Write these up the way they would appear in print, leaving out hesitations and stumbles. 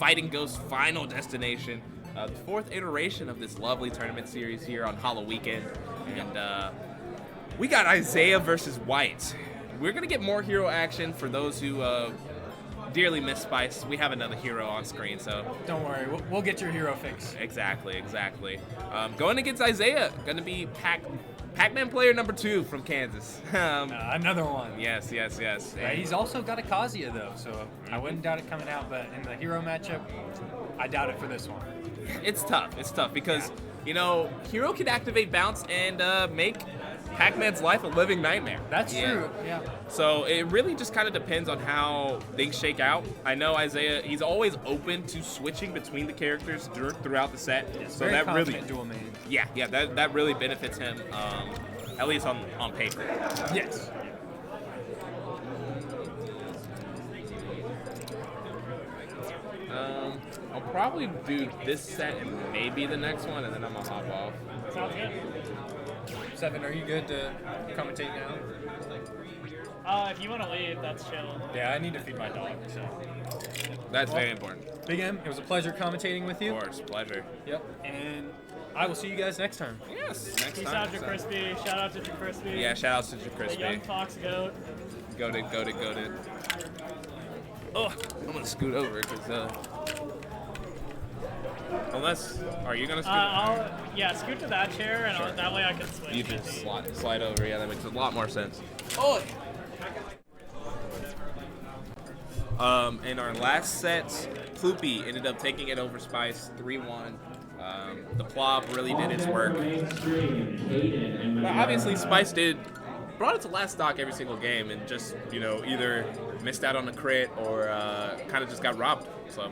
Fighting Ghost Final Destination, the 4th iteration of this lovely tournament series here on Hollow Weekend. And we got Izaiah versus Wight. We're going to get more hero action for those who dearly miss Spice. We have another hero on screen, so... Don't worry, we'll get your hero fix. Exactly. Going against Izaiah, going to be Pac-Man player number 2 from Kansas. Another one. Yes. Yeah, he's also got a Kazuya, though, so I wouldn't doubt it coming out, but in the hero matchup, I doubt it for this one. It's tough because, you know, hero can activate bounce and make Pac-Man's life a living nightmare. That's true, yeah. So it really just kind of depends on how things shake out. I know Izaiah, he's always open to switching between the characters throughout the set. It's so very that really, dual main. Yeah, that really benefits him, at least on paper. Yes. I'll probably do this set and maybe the next one, and then I'm gonna hop off. Sounds good. Seven, are you good to commentate now? If you want to leave, that's chill. Yeah, I need to feed my dog, so. That's very important. Big M, it was a pleasure commentating with you. Of course, pleasure. Yep, and I will see you guys next time. Yes, next Peace time. out, Crispy. Shout out to Crispy. Yeah, shout out to The Crispy. young fox goat. Goated. Oh, I'm gonna scoot over because unless, are you gonna scoot? Scoot to that chair, and Sure. that way I can switch. You just slide over. Yeah, that makes a lot more sense. Oh. In our last set, Floopy ended up taking it over Spice 3-1. The plop really did its work. But obviously, Spice brought it to last stock every single game and just, you know, either missed out on a crit or kind of just got robbed. So.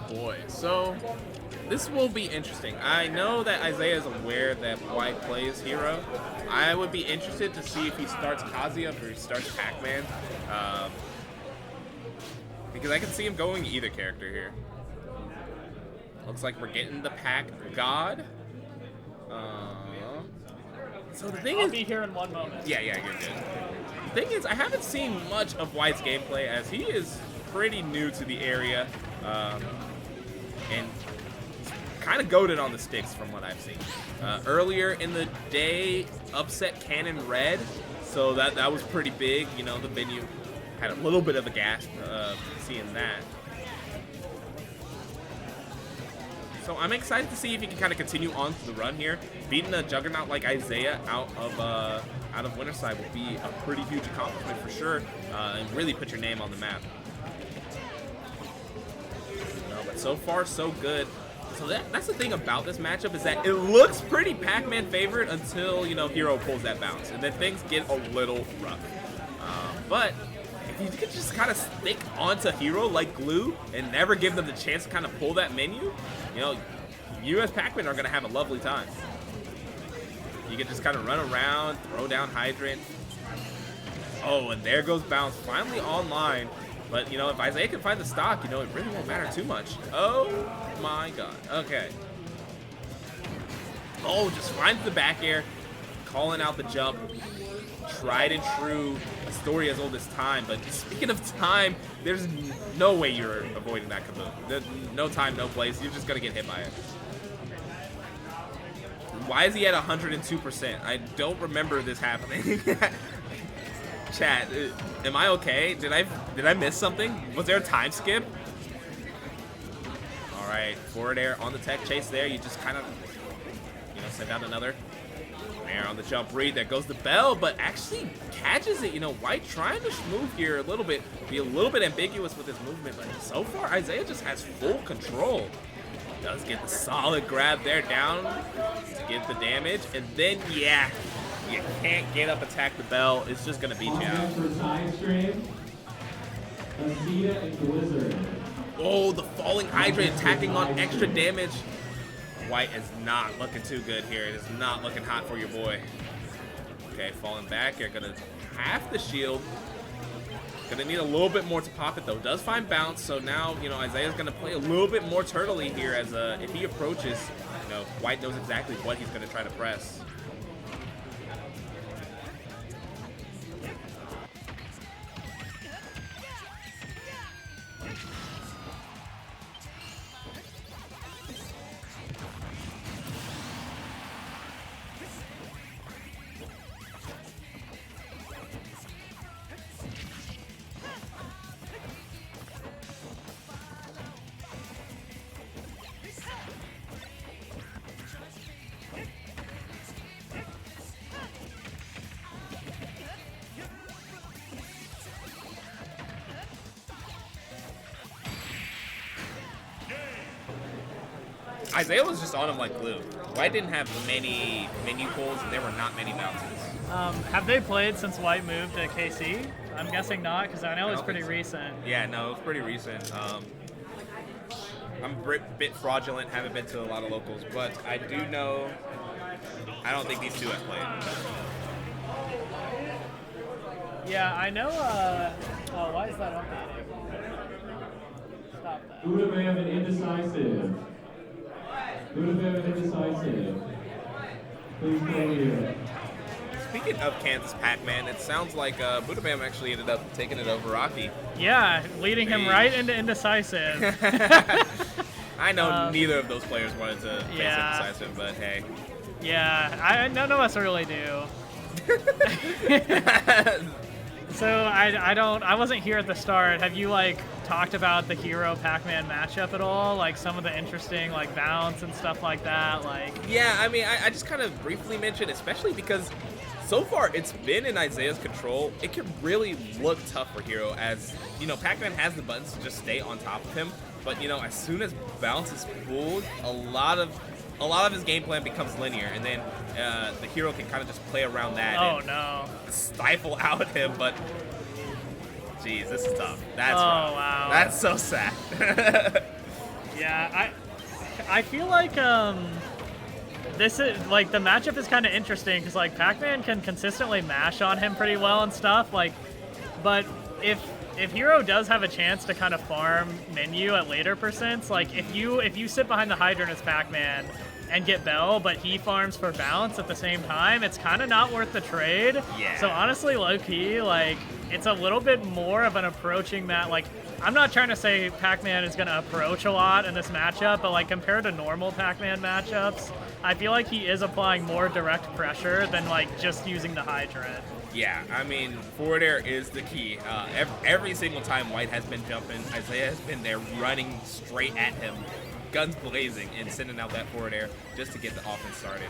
Boy, so this will be interesting. I know that Izaiah is aware that Wight plays hero. I would be interested to see if he starts Kazuya or he starts Pac-Man. Because I can see him going either character here. Looks like we're getting the Pac God. So the thing I'll is, be here in one moment. Yeah, you're good. The thing is, I haven't seen much of Wight's gameplay as he is pretty new to the area. And kind of goated on the sticks from what I've seen. Earlier in the day, upset Cannon Red, so that was pretty big. You know, the venue had a little bit of a gasp seeing that. So I'm excited to see if he can kind of continue on the run here. Beating a juggernaut like Izaiah out of Winterside would be a pretty huge accomplishment for sure, and really put your name on the map. But so far, so good. So that's the thing about this matchup is that it looks pretty Pac-Man favored until, you know, Hero pulls that bounce, and then things get a little rough. But if you could just kind of stick onto Hero like glue and never give them the chance to kind of pull that menu, you know, you as Pac-Man are going to have a lovely time. You can just kind of run around, throw down Hydrant. Oh, and there goes bounce, finally online. But, you know, if Izaiah can find the stock, you know, it really won't matter too much. Oh, my God. Okay. Oh, just finds the back air, calling out the jump. Tried and true, a story as old as time. But speaking of time, there's no way you're avoiding that kaboom. There's no time, no place. You're just going to get hit by it. Why is he at 102%? I don't remember this happening. Chat, am I okay? Did I miss something? Was there a time skip? All right, forward air on the tech chase there. You just kind of, you know, send out another air on the jump read. There goes the bell, but actually catches it. You know, Wight trying to move here a little bit, be a little bit ambiguous with his movement, but so far Izaiah just has full control. Does get the solid grab there down to get the damage, and then yeah. You can't get up, attack the bell. It's just going to beat you out. Oh, the falling Hydrant attacking on extra damage. Wight is not looking too good here. It is not looking hot for your boy. Okay, falling back. You're going to half the shield. Gonna need a little bit more to pop it though. Does find bounce, so now, you know, Izaiah's gonna play a little bit more turtley here as if he approaches, you know, Wight knows exactly what he's gonna try to press. Izaiah was just on him like glue. Wight didn't have many menu pulls, and there were not many bounces. Have they played since Wight moved to KC? I'm guessing not, because I know it's pretty so. recent. Yeah, no, it was pretty recent. I'm a bit fraudulent, haven't been to a lot of locals, but I do know, I don't think these two have played. Yeah, I know, oh, why is that updating? Stop that. Buddha-Man and indecisive. Buddha-Man and indecisive. Please go here. Speaking of Kansas Pac-Man, it sounds like Buddha-Bam actually ended up taking it over Rocky. Yeah, leading him right into indecisive. I know neither of those players wanted to face indecisive, but hey. Yeah, none of us really do. So I wasn't here at the start. Have you like talked about the Hero Pac-Man matchup at all? Like some of the interesting like bounce and stuff like that? Like yeah, I mean, I just kind of briefly mentioned, especially because so far it's been in Izaiah's control. It can really look tough for Hero, as you know, Pac-Man has the buttons to just stay on top of him. But you know, as soon as bounce is pulled, a lot of his game plan becomes linear, and then the Hero can kind of just play around that. Oh and no! Stifle out him, but geez, this is tough. That's rough. Wow. That's so sad. Yeah, I feel like this is like the matchup is kind of interesting because like Pac-Man can consistently mash on him pretty well and stuff. Like, but if Hero does have a chance to kind of farm menu at later percents, like if you sit behind the hydrant as Pac-Man and get Bell, but he farms for bounce at the same time, it's kind of not worth the trade. Yeah. So honestly, low-key, like it's a little bit more of an approaching that. Like I'm not trying to say Pac-Man is going to approach a lot in this matchup, but like compared to normal Pac-Man matchups, I feel like he is applying more direct pressure than like just using the hydrant. Yeah, I mean, forward air is the key. Every single time Wight has been jumping, Izaiah has been there running straight at him, guns blazing, and sending out that forward air just to get the offense started.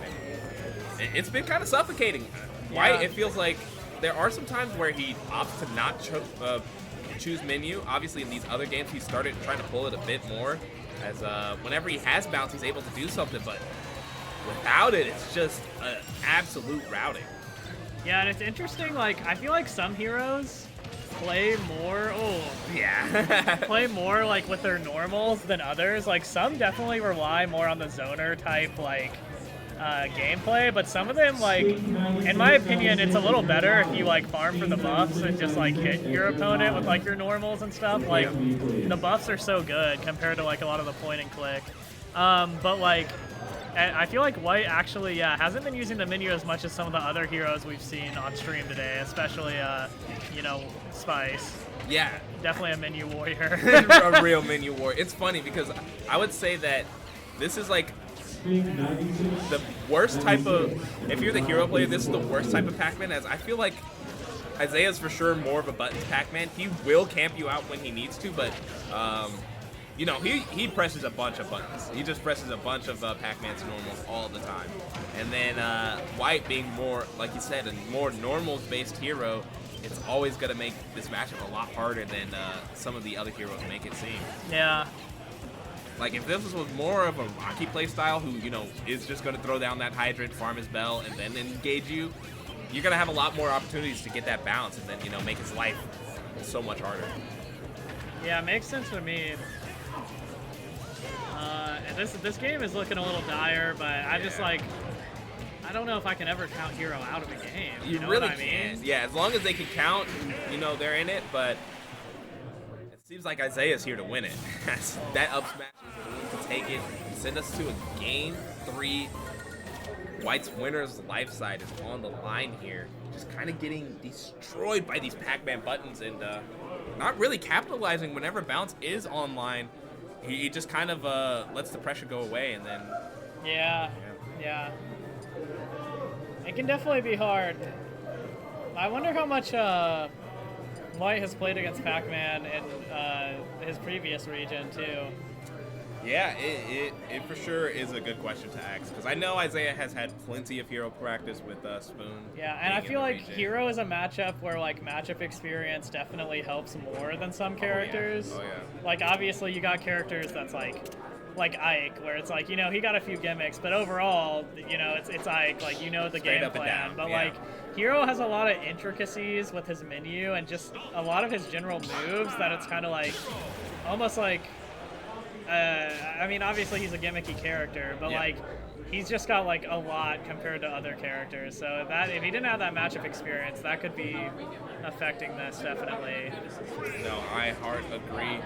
And it's been kind of suffocating. Wight, it feels like there are some times where he opts to not choose menu. Obviously, in these other games, he started trying to pull it a bit more, as whenever he has bounce, he's able to do something, but without it, it's just an absolute routing. Yeah, and it's interesting, like, I feel like some heroes play more, play more, like, with their normals than others. Like, some definitely rely more on the zoner type, like, gameplay, but some of them, like, in my opinion, it's a little better if you, like, farm for the buffs and just, like, hit your opponent with, like, your normals and stuff. Like, the buffs are so good compared to, like, a lot of the point and click. But, like, I feel like Wight actually, hasn't been using the menu as much as some of the other heroes we've seen on stream today, especially, you know, Spice. Yeah. Definitely a menu warrior. A real menu warrior. It's funny because I would say that this is like the worst type of, if you're the hero player, this is the worst type of Pac-Man, as I feel like Izaiah's for sure more of a buttons Pac-Man. He will camp you out when he needs to, but you know, he presses a bunch of buttons. He just presses a bunch of Pac-Man's normals all the time. And then Wight being more, like you said, a more normals-based hero, it's always going to make this matchup a lot harder than some of the other heroes make it seem. Yeah. Like, if this was more of a Rocky play style who, you know, is just going to throw down that hydrant, farm his bell, and then engage you, you're going to have a lot more opportunities to get that bounce and then, you know, make his life so much harder. Yeah, it makes sense to me. And this game is looking a little dire, but I just like, I don't know if I can ever count Hero out of a game. You know really what I mean? can't. Yeah, as long as they can count, you know, they're in it, but it seems like Izaiah's here to win it. That up smash is willing to take it, send us to a game 3. Wight's winner's life side is on the line here. Just kind of getting destroyed by these Pac-Man buttons and not really capitalizing whenever Bounce is online. He just kind of lets the pressure go away and then... Yeah. It can definitely be hard. I wonder how much Wight has played against Pac-Man in his previous region, too. Yeah, it for sure is a good question to ask, because I know Izaiah has had plenty of hero practice with Spoon. Yeah, and I feel like Hero is a matchup where like matchup experience definitely helps more than some characters. Oh yeah. Like obviously you got characters that's like Ike, where it's like, you know, he got a few gimmicks, but overall, you know, it's Ike, like, you know, the Straight game up and plan. down, But yeah. like Hero has a lot of intricacies with his menu and just a lot of his general moves that it's kind of like almost like. I mean, obviously he's a gimmicky character, but Yeah. like he's just got like a lot compared to other characters. So that if he didn't have that matchup experience, that could be affecting this definitely. No, I hard agree.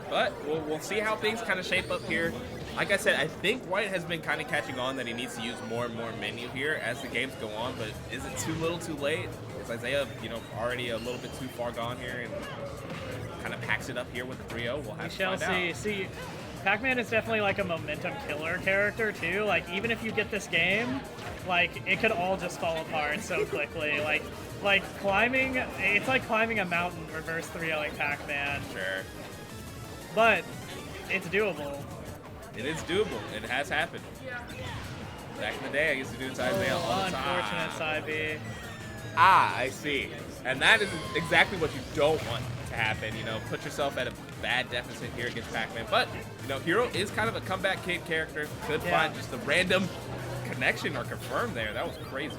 But we'll see how things kind of shape up here. Like I said, I think Wight has been kind of catching on that he needs to use more and more menu here as the games go on. But is it too little, too late? Is Izaiah, you know, already a little bit too far gone here and kind of packs it up here with the 3-0? We'll have We to shall find out. see. Pac-Man is definitely like a momentum killer character too. Like even if you get this game, like it could all just fall apart so quickly. Like climbing, it's like climbing a mountain reverse 3-0ing Pac-Man. Sure. But it's doable. It is doable. It has happened. Back in the day, I used to do it to Izaiah all the time. Unfortunate side B. Ah, I see. And that is exactly what you don't want to happen. You know, put yourself at a bad deficit here against Pac-Man. But, you know, Hero is kind of a comeback kid character. Could Yeah. find just a random connection or confirm there. That was crazy.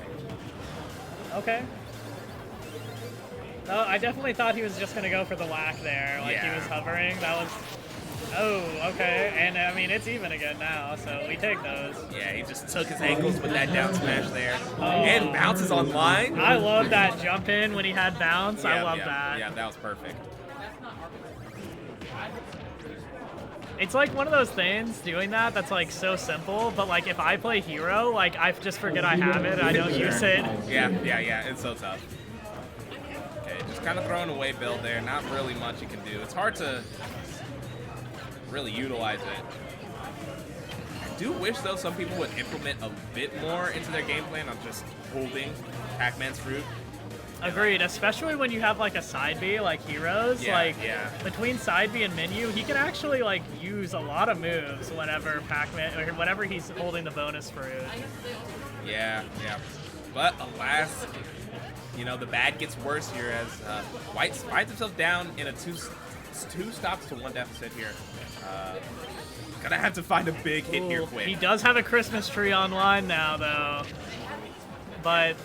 Okay. Oh, I definitely thought he was just going to go for the whack there. Like he Yeah. was hovering. That was... Oh, okay. And I mean, it's even again now, so we take those. Yeah, he just took his ankles with that down smash there. Oh. And bounces online. I love that jump in when he had bounce. I love that. Yeah, that was perfect. It's like one of those things doing that's like so simple, but like if I play Hero, like I just forget I have it and I don't use it. Yeah, it's so tough. Okay, just kind of throwing away build there. Not really much you can do. It's hard to really utilize it. I do wish, though, some people would implement a bit more into their game plan on just holding Pac-Man's fruit. Agreed, especially when you have like a side B like Heroes. Yeah, like yeah. between side B and menu, he can actually like use a lot of moves whenever Pac-Man or whenever he's holding the bonus fruit. Yeah. But alas, you know, the bad gets worse here as Wight finds himself down in a two stops to one deficit here. Gonna have to find a big hit here quick. He does have a Christmas tree online now though, but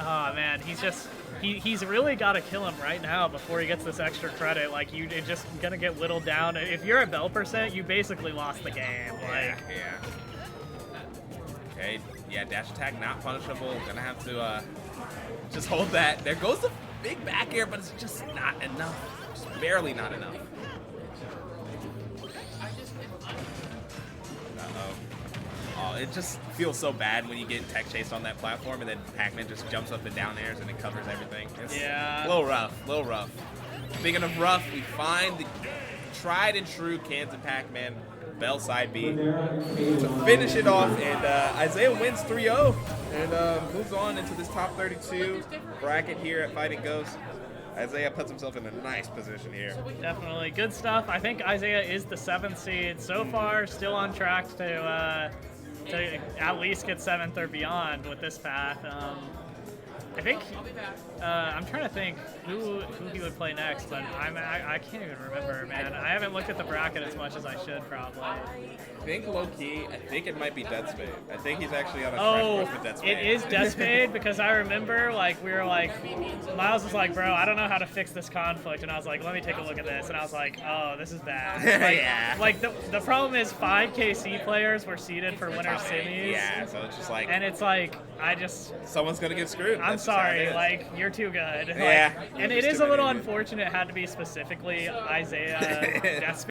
oh man, he's really got to kill him right now before he gets this extra credit. Like it's just gonna get whittled down. If you're at Bell percent, you basically lost the game. Like Yeah. Okay, yeah, dash attack not punishable. Gonna have to just hold that. There goes the big back air, but it's just not enough. Just barely not enough. Oh, it just feels so bad when you get tech chased on that platform and then Pac-Man just jumps up and down airs and it covers everything. It's Yeah. a little rough. Speaking of rough, we find the tried and true Kansas Pac-Man Bell side B to finish it off, and Izaiah wins 3-0 and moves on into this top 32 bracket here at Fighting Ghosts. Izaiah puts himself in a nice position here. definitely good stuff. I think Izaiah is the 7th seed so far, still on track to at least get 7th or beyond with this path. I think I'm trying to think who he would play next, but I can't even remember, man. I haven't looked at the bracket as much as I should probably. I think low-key, I think it might be Dead Spade. I think he's actually on a crash Oh, course with Dead Spade. it is Death Spade because I remember like we were like Miles was like, bro, I don't know how to fix this conflict, and I was like, let me take a look at this, and I was like, oh, this is bad. Like, Yeah. Like the problem is 5 KC players were seeded for winners semis. Yeah, so it's just like, And it's like I just someone's gonna get screwed. I'm That's just how it sorry, is. like you're too good. Yeah, Like, you're and it just is too a little good. unfortunate it had to be specifically Izaiah Death Spade.